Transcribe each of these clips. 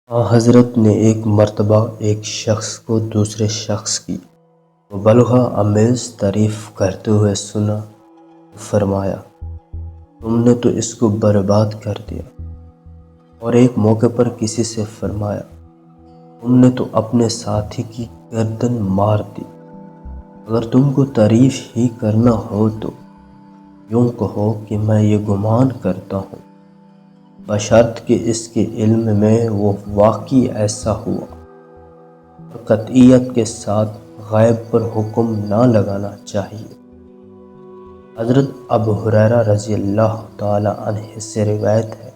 حضرت نے ایک مرتبہ ایک شخص کو دوسرے شخص کی مبالغہ آمیز تعریف کرتے ہوئے سنا تو فرمایا، تم نے تو اس کو برباد کر دیا۔ اور ایک موقع پر کسی سے فرمایا، تم نے تو اپنے ساتھی کی گردن مار دی۔ اگر تم کو تعریف ہی کرنا ہو تو یوں کہو کہ میں یہ گمان کرتا ہوں، بشرط کہ اس کے علم میں وہ واقعی ایسا ہوا، اور قطعیت کے ساتھ غیب پر حکم نہ لگانا چاہیے۔ حضرت ابو ہریرہ رضی اللہ تعالی عنہ سے روایت ہے،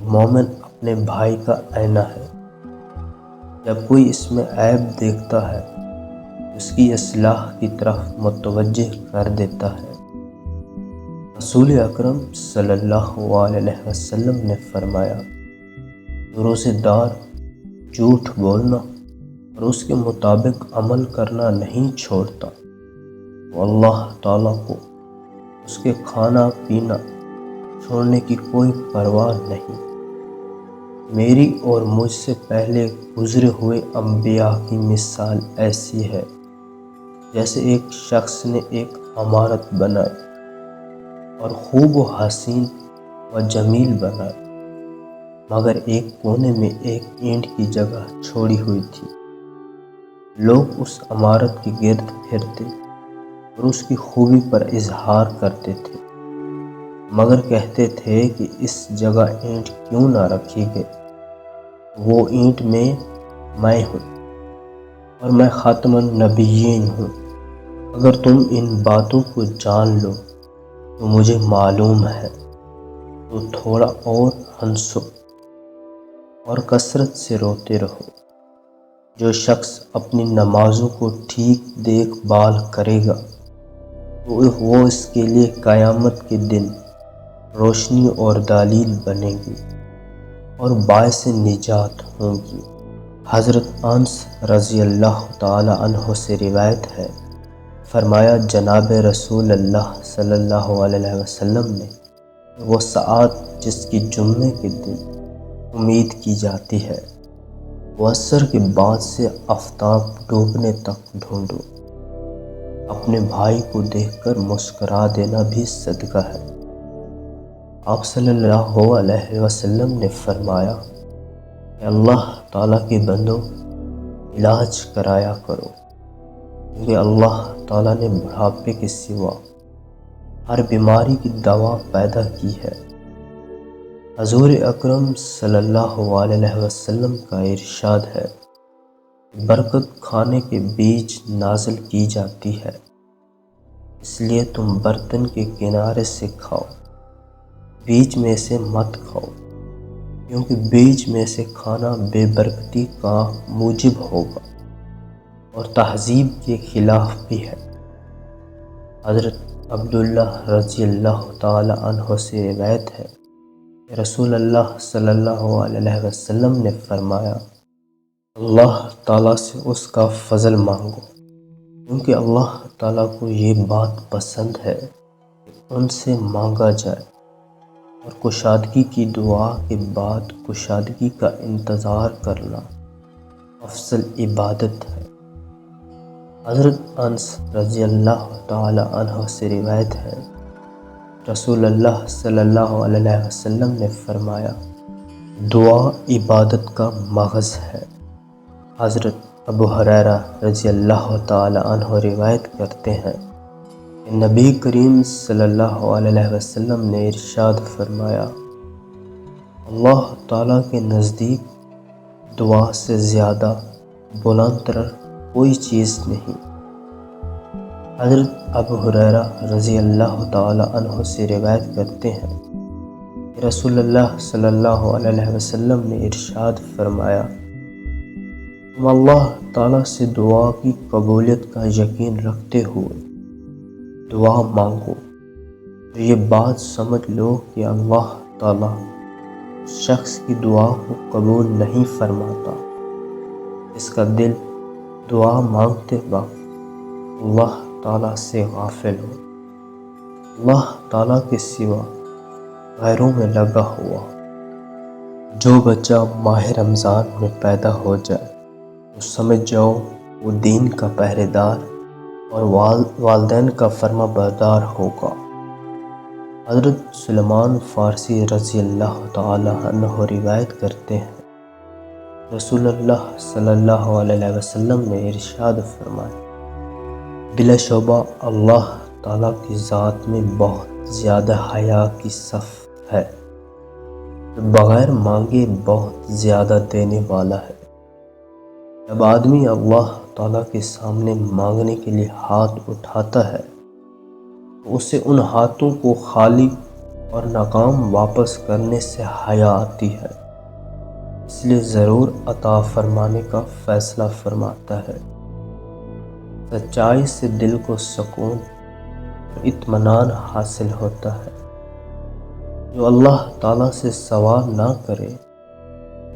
مومن اپنے بھائی کا آئینہ ہے، جب کوئی اس میں عیب دیکھتا ہے اس کی اصلاح کی طرف متوجہ کر دیتا ہے۔ رسول اکرم صلی اللہ علیہ وسلم نے فرمایا، روزے دار جھوٹ بولنا اور اس کے مطابق عمل کرنا نہیں چھوڑتا تو اللہ تعالیٰ کو اس کے کھانا پینا چھوڑنے کی کوئی پرواہ نہیں۔ میری اور مجھ سے پہلے گزرے ہوئے انبیاء کی مثال ایسی ہے جیسے ایک شخص نے ایک عمارت بنائی اور خوب و حسین و جمیل بنائی، مگر ایک کونے میں ایک اینٹ کی جگہ چھوڑی ہوئی تھی۔ لوگ اس عمارت کے گرد پھرتے اور اس کی خوبی پر اظہار کرتے تھے، مگر کہتے تھے کہ اس جگہ اینٹ کیوں نہ رکھی گئی؟ وہ اینٹ میں ہوں اور میں خاتم النبیین ہوں۔ اگر تم ان باتوں کو جان لو تو مجھے معلوم ہے تو تھوڑا اور ہنسو اور کثرت سے روتے رہو۔ جو شخص اپنی نمازوں کو ٹھیک دیکھ بھال کرے گا تو وہ اس کے لیے قیامت کے دن روشنی اور دلیل بنے گی اور باعث نجات ہوں گی۔ حضرت انس رضی اللہ تعالی عنہ سے روایت ہے، فرمایا، جناب رسول اللہ صلی اللہ علیہ وسلم نے، وہ ساعت جس کی جمعے کے دن امید کی جاتی ہے، وہ عصر کے بعد سے آفتاب ڈوبنے تک ڈھونڈو۔ اپنے بھائی کو دیکھ کر مسکرا دینا بھی صدقہ ہے۔ آپ صلی اللہ علیہ وسلم نے فرمایا کہ اللہ تعالیٰ کے بندوں، علاج کرایا کرو، کیونکہ اللہ تعالیٰ نے بڑھاپے کے سوا ہر بیماری کی دوا پیدا کی ہے۔ حضور اکرم صلی اللہ علیہ وسلم کا ارشاد ہے، برکت کھانے کے بیج نازل کی جاتی ہے، اس لیے تم برتن کے کنارے سے کھاؤ، بیچ میں سے مت کھاؤ، کیونکہ بیچ میں سے کھانا بے برکتی کا موجب ہوگا اور تہذیب کے خلاف بھی ہے۔ حضرت عبداللہ رضی اللہ تعالی عنہ سے روایت ہے کہ رسول اللہ صلی اللہ علیہ وسلم نے فرمایا، اللہ تعالیٰ سے اس کا فضل مانگو، کیونکہ اللہ تعالیٰ کو یہ بات پسند ہے کہ ان سے مانگا جائے، اور کشادگی کی دعا کے بعد کشادگی کا انتظار کرنا افضل عبادت ہے۔ حضرت انس رضی اللہ تعالی عنہ سے روایت ہے، رسول اللہ صلی اللہ علیہ وسلم نے فرمایا، دعا عبادت کا مغز ہے۔ حضرت ابو ہریرہ رضی اللہ تعالی عنہ روایت کرتے ہیں کہ نبی کریم صلی اللہ علیہ وسلم نے ارشاد فرمایا، اللہ تعالیٰ کے نزدیک دعا سے زیادہ بلند تر کوئی چیز نہیں۔ حضرت ابو ہریرہ رضی اللہ تعالی عنہ سے روایت کرتے ہیں کہ رسول اللہ صلی اللہ علیہ وسلم نے ارشاد فرمایا، تم اللہ تعالیٰ سے دعا کی قبولیت کا یقین رکھتے ہوئے دعا مانگو تو یہ بات سمجھ لو کہ اللہ تعالیٰ اس شخص کی دعا کو قبول نہیں فرماتا اس کا دل دعا مانگتے وقت اللہ تعالیٰ سے غافل ہو، اللہ تعالیٰ کے سوا غیروں میں لگا ہوا۔ جو بچہ ماہ رمضان میں پیدا ہو جائے تو سمجھ جاؤ وہ دین کا پہرے دار اور والدین کا فرما بردار ہوگا۔ حضرت سلیمان فارسی رضی اللہ تعالی عنہ روایت کرتے ہیں، رسول اللہ صلی اللہ علیہ وسلم نے ارشاد فرمایا، بلا شبہ اللہ تعالیٰ کی ذات میں بہت زیادہ حیا کی صفت ہے، بغیر مانگے بہت زیادہ دینے والا ہے۔ جب آدمی اللہ تعالیٰ کے سامنے مانگنے کے لیے ہاتھ اٹھاتا ہے تو اسے ان ہاتھوں کو خالی اور ناکام واپس کرنے سے حیا آتی ہے، اس لیے ضرور عطا فرمانے کا فیصلہ فرماتا ہے۔ سچائی سے دل کو سکون اور اطمینان حاصل ہوتا ہے۔ جو اللہ تعالیٰ سے سوال نہ کرے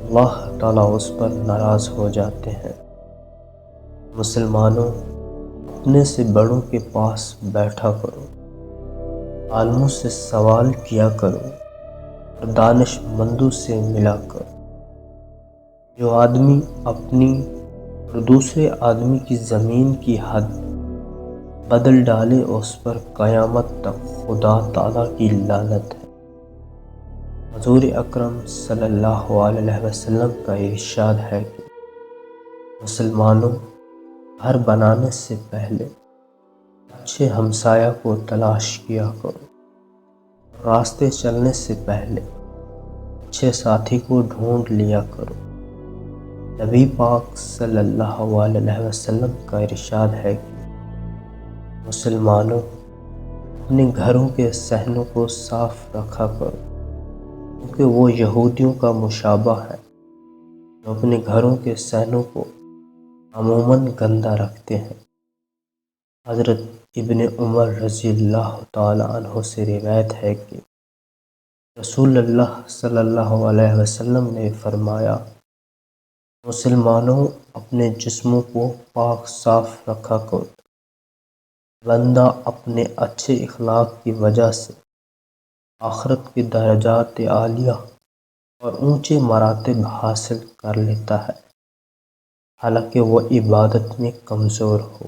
اللہ تعالیٰ اس پر ناراض ہو جاتے ہیں۔ مسلمانوں، اپنے سے بڑوں کے پاس بیٹھا کرو، عالموں سے سوال کیا کرو اور دانش مندوں سے ملا کرو۔ جو آدمی اپنی اور دوسرے آدمی کی زمین کی حد بدل ڈالے اس پر قیامت تک خدا تعالیٰ کی لعنت ہے۔ حضور اکرم صلی اللہ علیہ وسلم کا ارشاد ہے کہ مسلمانوں، گھر بنانے سے پہلے اچھے ہمسایہ کو تلاش کیا کرو، راستے چلنے سے پہلے اچھے ساتھی کو ڈھونڈ لیا کرو۔ نبی پاک صلی اللہ علیہ وسلم کا ارشاد ہے کہ مسلمانوں، اپنے گھروں کے صحنوں کو صاف رکھا کرو، کیونکہ وہ یہودیوں کا مشابہ ہے جو اپنے گھروں کے صحنوں کو عموماً گندہ رکھتے ہیں۔ حضرت ابن عمر رضی اللہ تعالی عنہ سے روایت ہے کہ رسول اللہ صلی اللہ علیہ وسلم نے فرمایا، مسلمانوں، اپنے جسموں کو پاک صاف رکھا کرو۔ بندہ اپنے اچھے اخلاق کی وجہ سے آخرت کے درجات عالیہ اور اونچے مراتب حاصل کر لیتا ہے، حالانکہ وہ عبادت میں کمزور ہو۔